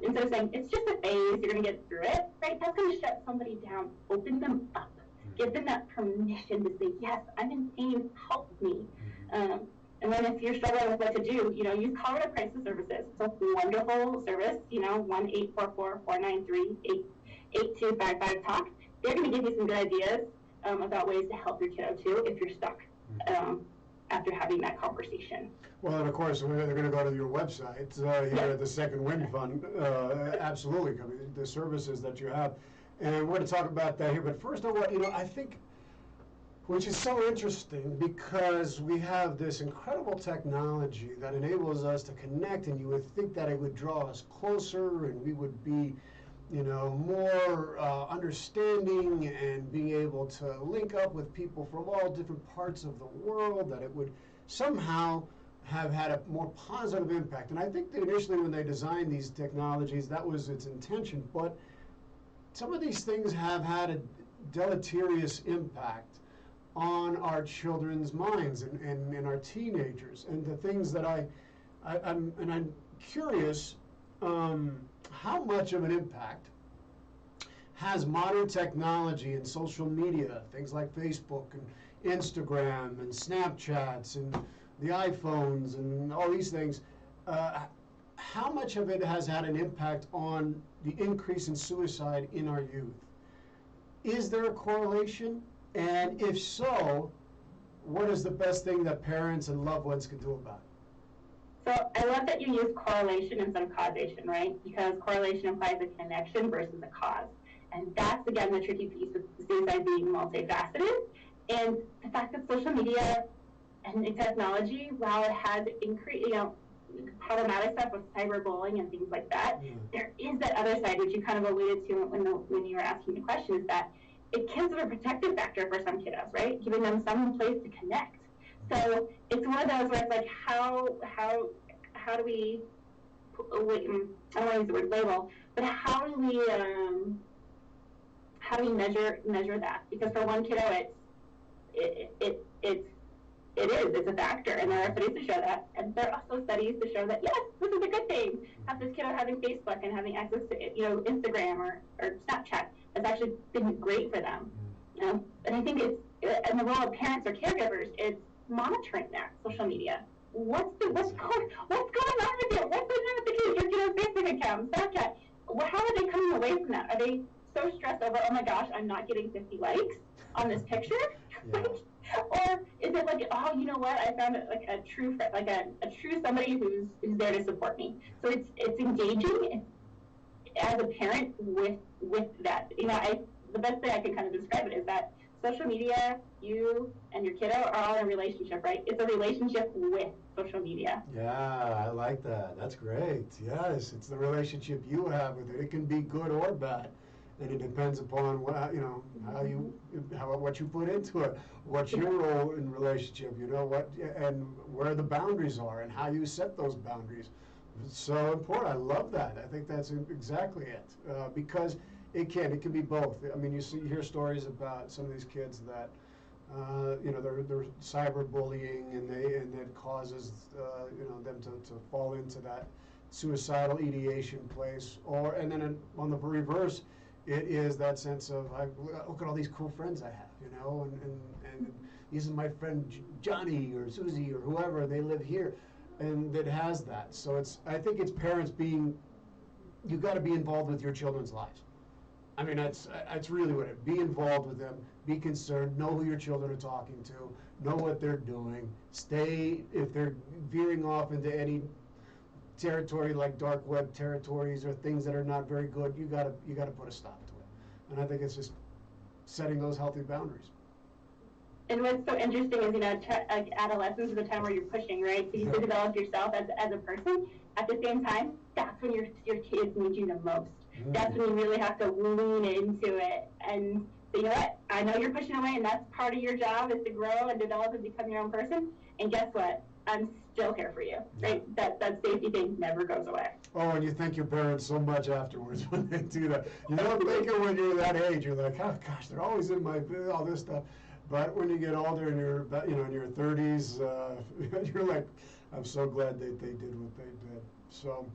C: instead of saying, it's just a phase, you're going to get through it, right? That's going to shut somebody down. Open them up. Give them that permission to say, yes, I'm in pain, help me. And then if you're struggling with what to do, use Colorado Crisis Services. It's a wonderful service, 1-844-493-8255-TALK. They're going to give you some good ideas about ways to help your kiddo too if you're stuck after having that conversation.
B: Well, and of course, they're going to go to your website here at the Second Wind Fund. Absolutely, the services that you have. And we're going to talk about that here. But first of all, I think, which is so interesting, because we have this incredible technology that enables us to connect, and you would think that it would draw us closer and we would be, more understanding and being able to link up with people from all different parts of the world, that it would somehow have had a more positive impact. And I think that initially when they designed these technologies, that was its intention. But some of these things have had a deleterious impact on our children's minds and our teenagers. And the things that I'm curious, how much of an impact has modern technology and social media, things like Facebook and Instagram and Snapchats and the iPhones and all these things, how much of it has had an impact on the increase in suicide in our youth? Is there a correlation? And if so, what is the best thing that parents and loved ones can do about it?
C: So I love that you use correlation instead of causation, right? Because correlation implies a connection versus a cause. And that's, again, the tricky piece with suicide being multifaceted. And the fact that social media and technology, while it has increased, problematic stuff with cyberbullying and things like that, there is that other side, which you kind of alluded to when you were asking the question, is that it can be a protective factor for some kiddos, right? Giving them some place to connect. So it's one of those where it's like, how do we, I don't want to use the word label, but how do we measure that? Because for one kiddo, it's a factor, and there are studies to show that, and there are also studies to show that, yes, this is a good thing. Have this kiddo having Facebook and having access to Instagram or Snapchat has actually been great for them. And I think and the role of parents or caregivers is monitoring that social media. What's going on with it? What's going on with the kids? Your kiddo's Facebook account, Snapchat. How are they coming away from that? Are they so stressed over, oh my gosh, I'm not getting 50 likes on this picture? Yeah. Or is it like, oh, you know what? I found it like a true friend, like a true somebody who's there to support me. So it's engaging as a parent with that. The best way I can kind of describe it is that social media you and your kiddo are all in a relationship, right? It's a relationship with social media.
B: Yeah, I like that. That's great. Yes, it's the relationship you have with it. It can be good or bad, and it depends upon what what you put into it. What's your role in relationship? And where the boundaries are, and how you set those boundaries. It's so important. I love that. I think that's exactly it, because it can be both. I mean, you hear stories about some of these kids that. They're cyberbullying, and that causes them to fall into that suicidal ideation place. And then on the reverse, it is that sense of look at all these cool friends I have, and these are my friend Johnny or Susie or whoever, they live here, and it has that. So I think it's parents you got to be involved with your children's lives. I mean, that's really what it. Be involved with them. Be concerned. Know who your children are talking to. Know what they're doing. Stay if they're veering off into any territory like dark web territories or things that are not very good. You gotta put a stop to it. And I think it's just setting those healthy boundaries.
C: And what's so interesting is, like adolescence is the time where you're pushing, right? So you have to develop yourself as a person. At the same time, that's when your kids need you the most. That's when you really have to lean into it and say, you know what, I know you're pushing away, and that's part of your job is to grow and develop and become your own person. And guess what? I'm still here for you, right? That safety thing never goes away.
B: Oh, and you thank your parents so much afterwards when they do that. You don't think it when you're that age. You're like, oh gosh, they're always in all this stuff. But when you get older and you're in your 30s, you're like, I'm so glad they did what they did. So.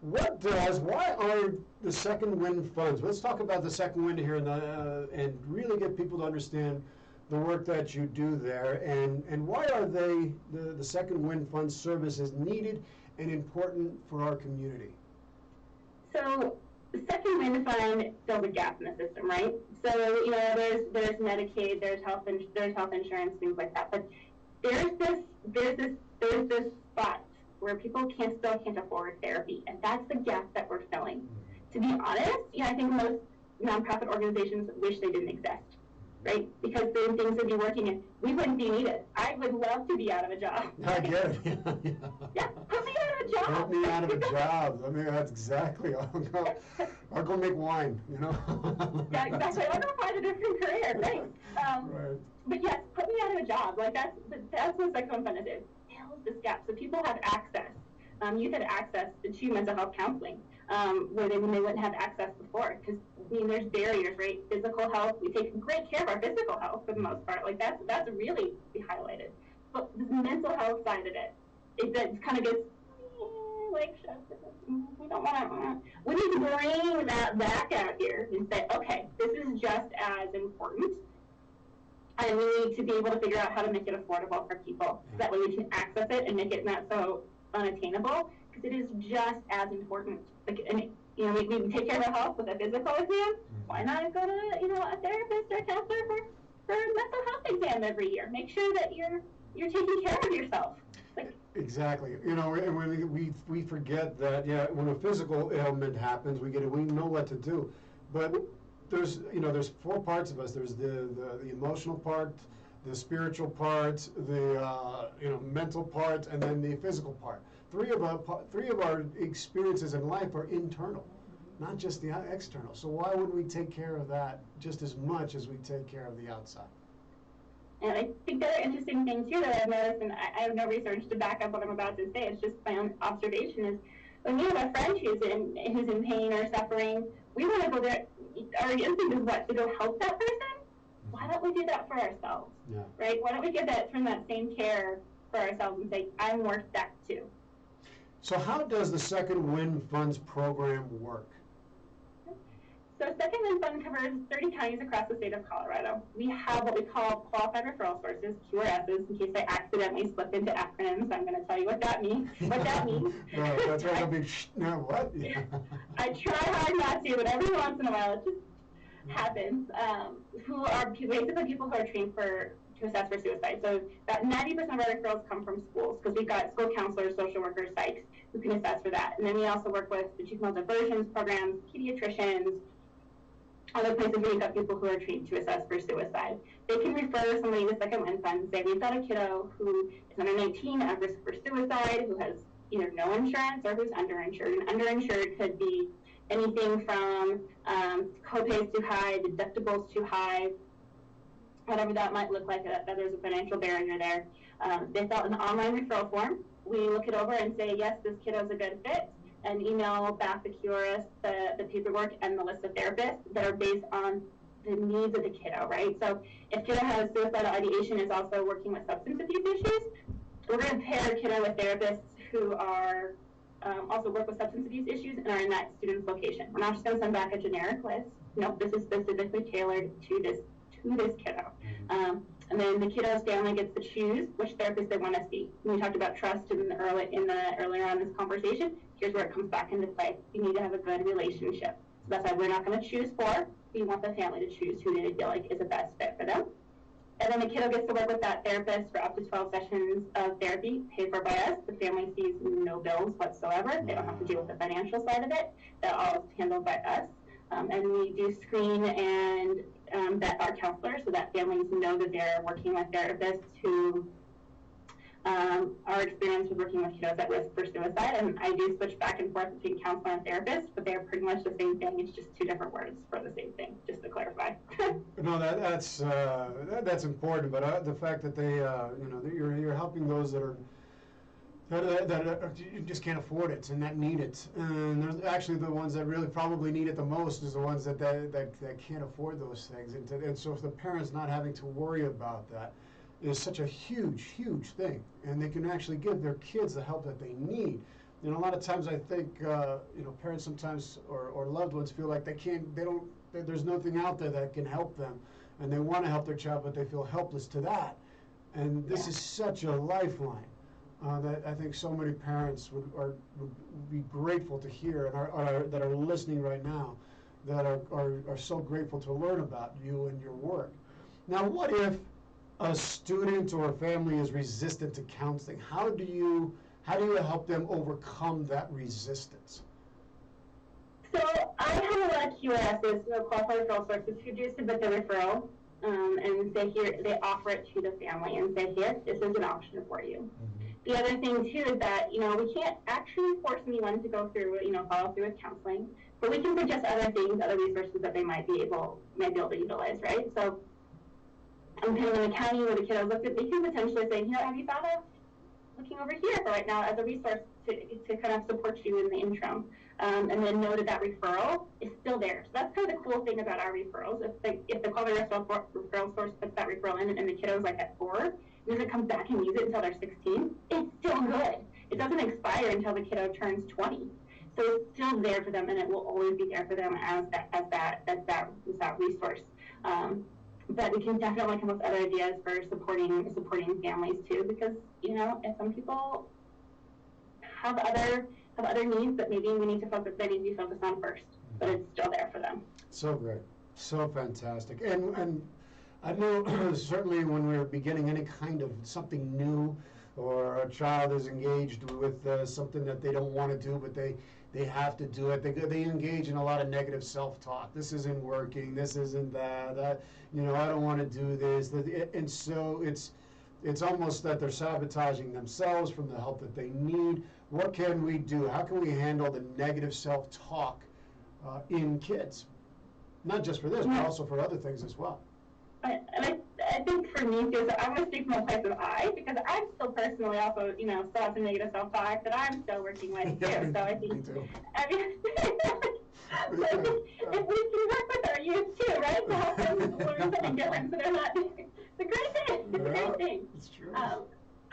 B: Why are the Second Wind funds? Let's talk about the Second Wind here and really get people to understand the work that you do there, and why are the Second Wind Fund services needed and important for our community?
C: So the Second Wind Fund fills a gap in the system, right? So there's Medicaid, there's health insurance, things like that, but there's this spot where people still can't afford therapy, and that's the gap that we're filling. To be honest, I think most nonprofit organizations wish they didn't exist, right? Because then things would be working, and we wouldn't be needed. I would love to be out of a job.
B: I get it.
C: Yeah, put me out of a job.
B: Put me out of a job. I mean, that's exactly. I'll go make wine.
C: Yeah, exactly. I'll go find a different career. Thanks.
B: Right.
C: But yes, put me out of a job. Like that's what Second Fund is. This gap, so people have access. Youth had access to mental health counseling, where they wouldn't have access before. Because there's barriers, right? Physical health, we take great care of our physical health for the most part. Like that's really be highlighted. But the mental health side of it that kind of gets we don't want to. We need to bring that back out here and say, okay, this is just as important. And we need to be able to figure out how to make it affordable for people. So that way we can access it and make it not so unattainable, because it is just as important. Like, and we take care of our health with a physical exam. Why not go to a therapist or a counselor for a mental health exam every year? Make sure that you're taking care of yourself.
B: Exactly. And when we forget that when a physical ailment happens, we know what to do, but there's four parts of us. There's the emotional part, the spiritual part, the mental part, and then the physical part. Three of our experiences in life are internal, not just the external. So why wouldn't we take care of that just as much as we take care of the outside?
C: And I think the other interesting thing too that I've noticed, and I have no research to back up what I'm about to say, it's just my own observation, is when we have a friend who's in pain or suffering, we want to go there. Our instinct is what? To go help that person? Why don't we do that for ourselves?
B: Yeah. Right?
C: Why don't we get that same care for ourselves and say, I'm worth that too?
B: So how does the Second Wind Funds program work?
C: So Second Wind Fund covers 30 counties across the state of Colorado. We have what we call qualified referral sources, QRSs, in case I accidentally slipped into acronyms. I'm going to tell you what that means.
B: No, that's right. I'll be, what? Yeah.
C: I try hard not to, but every once in a while it just happens. Who are basically people who are trained to assess for suicide. So about 90% of our referrals come from schools, because we've got school counselors, social workers, psychs who can assess for that. And then we also work with the juvenile diversions programs, pediatricians, other places where you've got people who are trained to assess for suicide. They can refer somebody to Second Wind Fund and say, we've got a kiddo who is under 19 at risk for suicide, who has either no insurance or who's underinsured. And underinsured could be anything from copays too high, deductibles too high, whatever that might look like, that there's a financial barrier there. They fill out an online referral form. We look it over and say, yes, this kiddo's a good fit, and email back the QRS the paperwork and the list of therapists that are based on the needs of the kiddo, right? So if kiddo has suicidal ideation, is also working with substance abuse issues, we're going to pair kiddo with therapists who are also work with substance abuse issues and are in that student's location. We're not just going to send back a generic list. Nope, this is specifically tailored to this kiddo. And then the kiddo's family gets to choose which therapist they want to see. When we talked about trust earlier on in this conversation, here's where it comes back into play. You need to have a good relationship. So that's why we're not going to choose for. We want the family to choose who they feel like is the best fit for them. And then the kiddo gets to work with that therapist for up to 12 sessions of therapy, paid for by us. The family sees no bills whatsoever. They don't have to deal with the financial side of it. That all is handled by us. And we do screen and vet our counselors so that families know that they're working with therapists who are experienced with working with kiddos at risk for suicide. And I do switch back and forth between counselor and therapist, but they're pretty much the same thing. It's just two different words for the same thing, just to clarify.
B: No, that's important. But the fact that they, you're helping those that you just can't afford it and that need it, and they're actually the ones that really probably need it the most is the ones that can't afford those things, and so if the parents not having to worry about that is such a huge thing, and they can actually give their kids the help that they need. A lot of times I think parents sometimes or loved ones feel like there's nothing out there that can help them, and they want to help their child, but they feel helpless to that, and this is such a lifeline. That I think so many parents would be grateful to hear, and that are listening right now, that are so grateful to learn about you and your work. Now, what if a student or a family is resistant to counseling? How do you help them overcome that resistance?
C: So I have a lot of QRSs, qualified referral sources, who do submit the referral and say here, they offer it to the family and say, here, this is an option for you. Mm-hmm. The other thing too is that, we can't actually force anyone to go through, follow through with counseling, but we can suggest other things, other resources that they might be able to utilize, right? So, depending on the county where the kiddo looked at, they can potentially say, have you thought of looking over here for right now as a resource to kind of support you in the interim, and then know that referral is still there. So that's kind of the cool thing about our referrals. If the quality referral source puts that referral in and the kiddo's like at 4, and then it comes back and use it until they're 16, it's still good. It doesn't expire until the kiddo turns 20. So it's still there for them, and it will always be there for them as that resource. But we can definitely come up with other ideas for supporting families too, because if some people have other needs that maybe we need to focus on first, but it's still there for them.
B: So great, so fantastic, and I know certainly when we're beginning any kind of something new, or a child is engaged with something that they don't want to do, but they have to do it. They engage in a lot of negative self-talk. This isn't working. This isn't that. I don't want to do this. And so it's almost that they're sabotaging themselves from the help that they need. What can we do? How can we handle the negative self-talk in kids? Not just for this, but also for other things as well.
C: I think for me too, so I want to speak from a place of I, because I'm still personally also, still have some negative self-talk that I'm still working with too. So I think, if we can work with our youth too, right, to help them learn something different, so they're not, it's a great thing. It's a great thing.
B: It's true.
C: I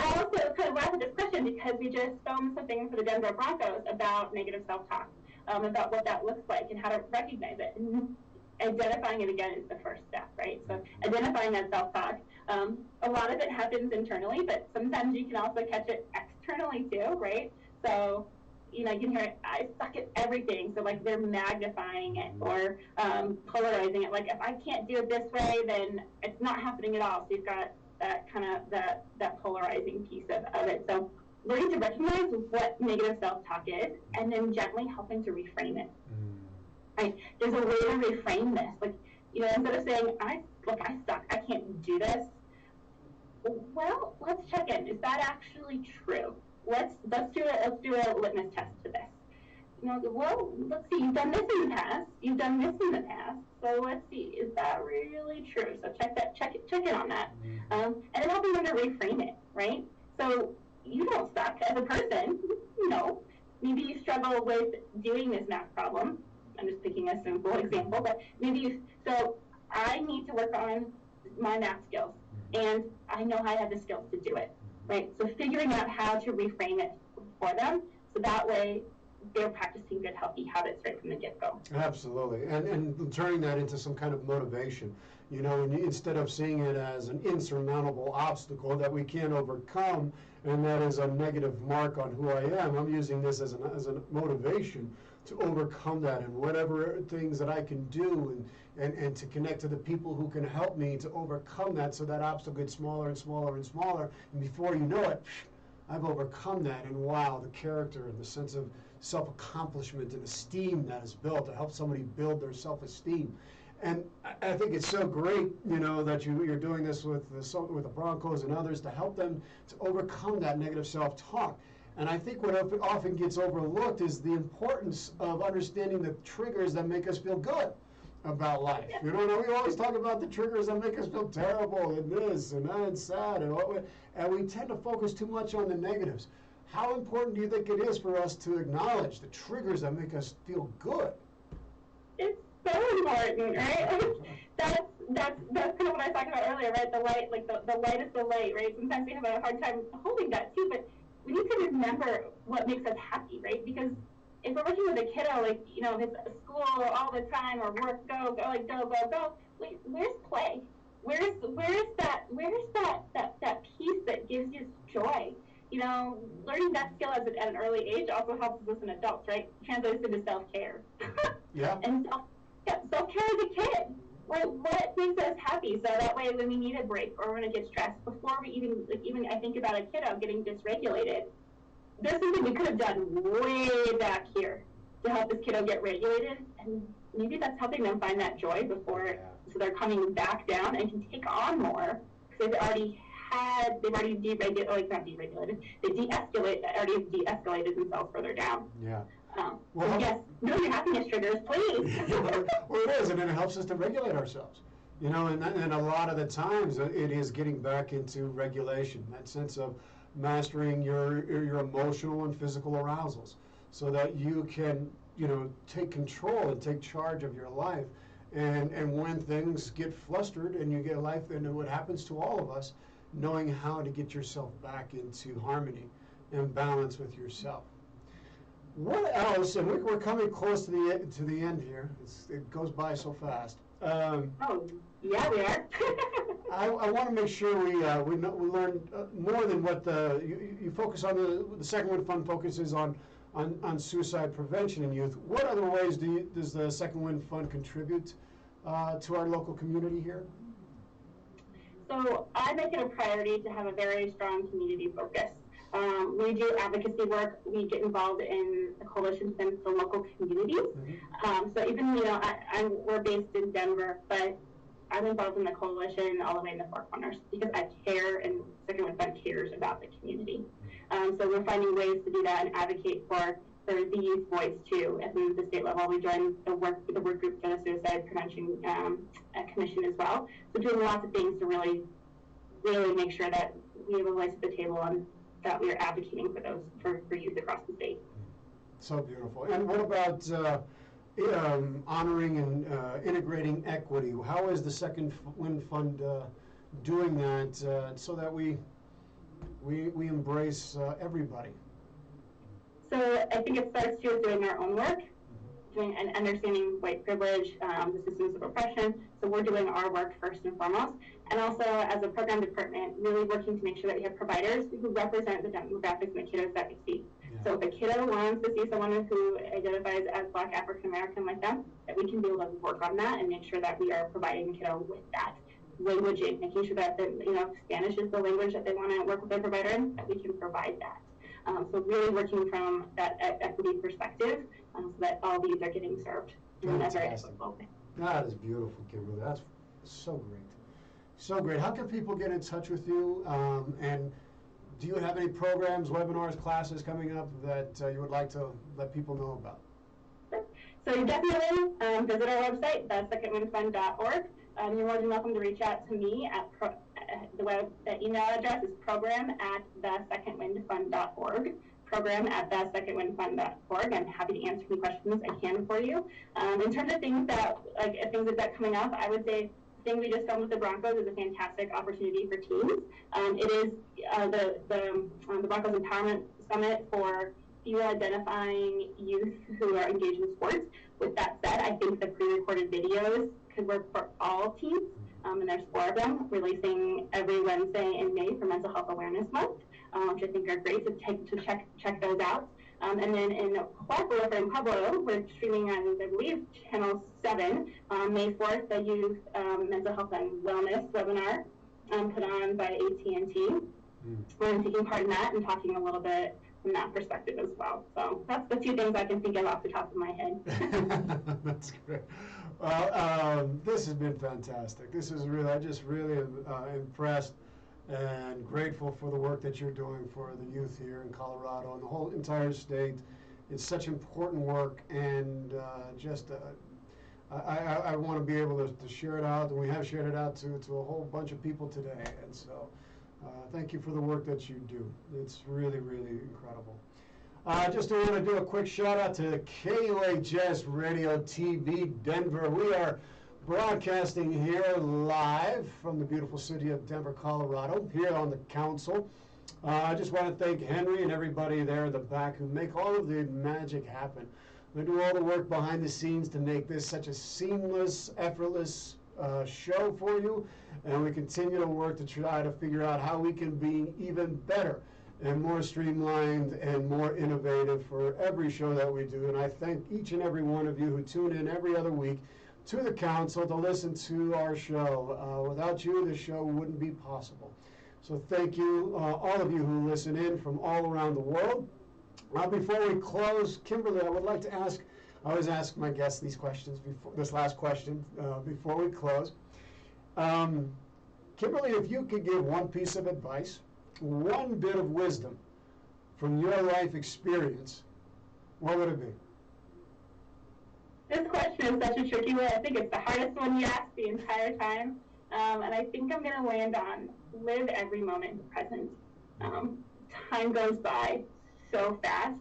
C: also kind of wrap the discussion because we just filmed something for the Denver Broncos about negative self-talk, about what that looks like and how to recognize it. And identifying it again is the first step, right? So identifying that self-talk. A lot of it happens internally, but sometimes you can also catch it externally too, right? So, you can hear it, I suck at everything. So like they're magnifying it or polarizing it. Like if I can't do it this way, then it's not happening at all. So you've got that kind of that polarizing piece of it. So learning to recognize what negative self-talk is and then gently helping to reframe it. right? There's a way to reframe this. Like, instead of saying, I suck, I can't do this. Well, let's check in. Is that actually true? Let's do a litmus test to this. Well, let's see, you've done this in the past, you've done this in the past, so let's see, is that really true? So check in on that. And then helping them to reframe it, right? So you don't suck as a person, maybe you struggle with doing this math problem. I'm just picking a simple example, but so I need to work on my math skills, and I know I have the skills to do it, right? So figuring out how to reframe it for them, so that way they're practicing good, healthy habits right from the get-go.
B: Absolutely, and turning that into some kind of motivation. Instead of seeing it as an insurmountable obstacle that we can't overcome, and that is a negative mark on who I am, I'm using this as a motivation to overcome that, and whatever things that I can do, and to connect to the people who can help me to overcome that, so that obstacle gets smaller and smaller and smaller, and before you know it, I've overcome that, and wow, the character and the sense of self-accomplishment and esteem that is built to help somebody build their self-esteem. And I think it's so great, that you're doing this with the Broncos and others to help them to overcome that negative self-talk. And I think what often gets overlooked is the importance of understanding the triggers that make us feel good about life. We always talk about the triggers that make us feel terrible and this and that and sad, and we tend to focus too much on the negatives. How important do you think it is for us to acknowledge the triggers that make us feel good?
C: It's so important, right? That's kind of what I was talking about earlier, right? The light, like the light is the light, right? Sometimes we have a hard time holding that too, but we need to remember what makes us happy, right? Because if we're working with a kiddo, like, his school all the time, or work, go, wait, where's play? Where's that piece that gives you joy? Learning that skill at an early age also helps us as an adult, right? Translates into self-care.
B: Yeah.
C: And self-care as a kid. What makes us happy? So that way, when we need a break or when it gets stressed, before we even I think about a kiddo getting dysregulated, there's something we could have done way back here to help this kiddo get regulated, and maybe that's helping them find that joy before, so they're coming back down and can take on more, because they've already de-escalated themselves further down.
B: Yeah.
C: Yes, know your happiness triggers, please.
B: Well, it is, and it helps us to regulate ourselves. And a lot of the times it is getting back into regulation, that sense of mastering your emotional and physical arousals, so that you can, take control and take charge of your life. And when things get flustered and you get life, and what happens to all of us, knowing how to get yourself back into harmony and balance with yourself. What else? And we're coming close to the end here. It goes by so fast.
C: Oh, yeah, we are.
B: I want to make sure we learn more than what you focus on. The Second Wind Fund focuses on suicide prevention in youth. What other ways does the Second Wind Fund contribute to our local community here?
C: So I make it a priority to have a very strong community focus. We do advocacy work. We get involved in the coalitions within the local communities. So even, we're based in Denver, but I'm involved in the coalition all the way in the Four Corners because I care, and Second Wind Fund cares about the community. So we're finding ways to do that and advocate for the youth voice too. At the state level, we joined the work group for the Suicide Prevention Commission as well. So doing lots of things to really make sure that we have a voice at the table and that we are advocating for youth across the state. So
B: beautiful. And what about honoring and integrating equity? How is the Second Wind Fund doing that so that we embrace everybody?
C: So I think it starts with doing our own work, doing and understanding white privilege, the systems of oppression. So we're doing our work first and foremost. And also, as a program department, really working to make sure that we have providers who represent the demographics and the kiddos that we see. Yeah. So if a kiddo wants to see someone who identifies as Black, African American like them, that we can be able to work on that and make sure that we are providing the kiddo with that languaging, making sure that if Spanish is the language that they want to work with their provider in, that we can provide that. So really working from that equity perspective, so that all these are getting served. And that's very
B: Fantastic.
C: equitable.
B: That is beautiful, Kimberly. That's so great. So great. How can people get in touch with you? And do you have any programs, webinars, classes coming up that you would like to let people know about?
C: So you definitely visit our website, thesecondwindfund.org. You're more than welcome to reach out to me at the email address is program@thesecondwindfund.org. program@thesecondwindfund.org. I'm happy to answer any questions I can for you. In terms of things that coming up, I would say the thing we just filmed with the Broncos is a fantastic opportunity for teams. It is the Broncos Empowerment Summit for female identifying youth who are engaged in sports. With that said, I think the pre-recorded videos could work for all teams, and there's 4 of them releasing every Wednesday in May for Mental Health Awareness Month, which I think are great to check those out. And then in Pueblo, we're streaming on, I believe, Channel 7, May 4th, the Youth Mental Health and Wellness webinar put on by AT&T. We're taking part in that and talking a little bit from that perspective as well. So that's the 2 things I can think of off the top of my head.
B: That's great. Well, this has been fantastic. This is really, I just really am impressed and grateful for the work that you're doing for the youth here in Colorado and the whole entire state. It's such important work, and I want to be able to share it out, and we have shared it out to a whole bunch of people today. And so thank you for the work that you do. It's really, really incredible. Just want to do a quick shout out to KUHS Radio TV Denver. We are broadcasting here live from the beautiful city of Denver, Colorado, here on the council. I just want to thank Henry and everybody there in the back who make all of the magic happen. They do all the work behind the scenes to make this such a seamless, effortless show for you, and we continue to work to try to figure out how we can be even better and more streamlined and more innovative for every show that we do. And I thank each and every one of you who tune in every other week to the council to listen to our show. Without you, the show wouldn't be possible. So thank you, all of you who listen in from all around the world. Before we close, Kimberly, I would like to ask, I always ask my guests these questions, this last question, before we close. Kimberly, if you could give one piece of advice, one bit of wisdom from your life experience, what would it be?
C: This question is such a tricky one. I think it's the hardest one you asked the entire time. And I think I'm going to land on live every moment in the present. Time goes by so fast,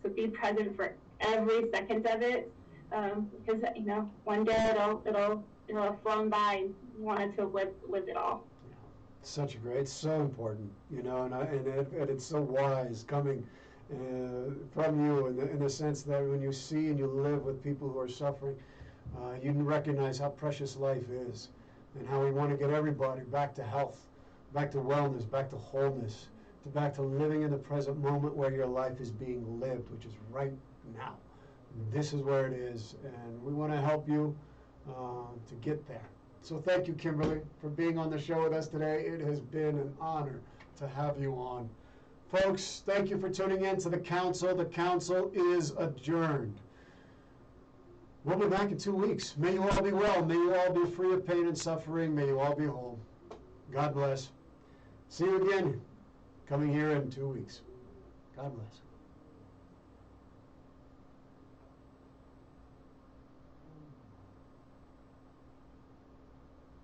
C: so be present for every second of it. Because, one day it'll have flown by and you wanted to have lived it all.
B: Such a great, it's so important, and it's so wise coming from you in the sense that when you see and you live with people who are suffering, you recognize how precious life is and how we want to get everybody back to health, back to wellness, back to wholeness, back to living in the present moment where your life is being lived, which is right now. This is where it is, and we want to help you to get there. So thank you, Kimberly, for being on the show with us today. It has been an honor to have you on. Folks, thank you for tuning in to the council. The council is adjourned. We'll be back in 2 weeks. May you all be well. May you all be free of pain and suffering. May you all be whole. God bless. See you again coming here in 2 weeks. God bless.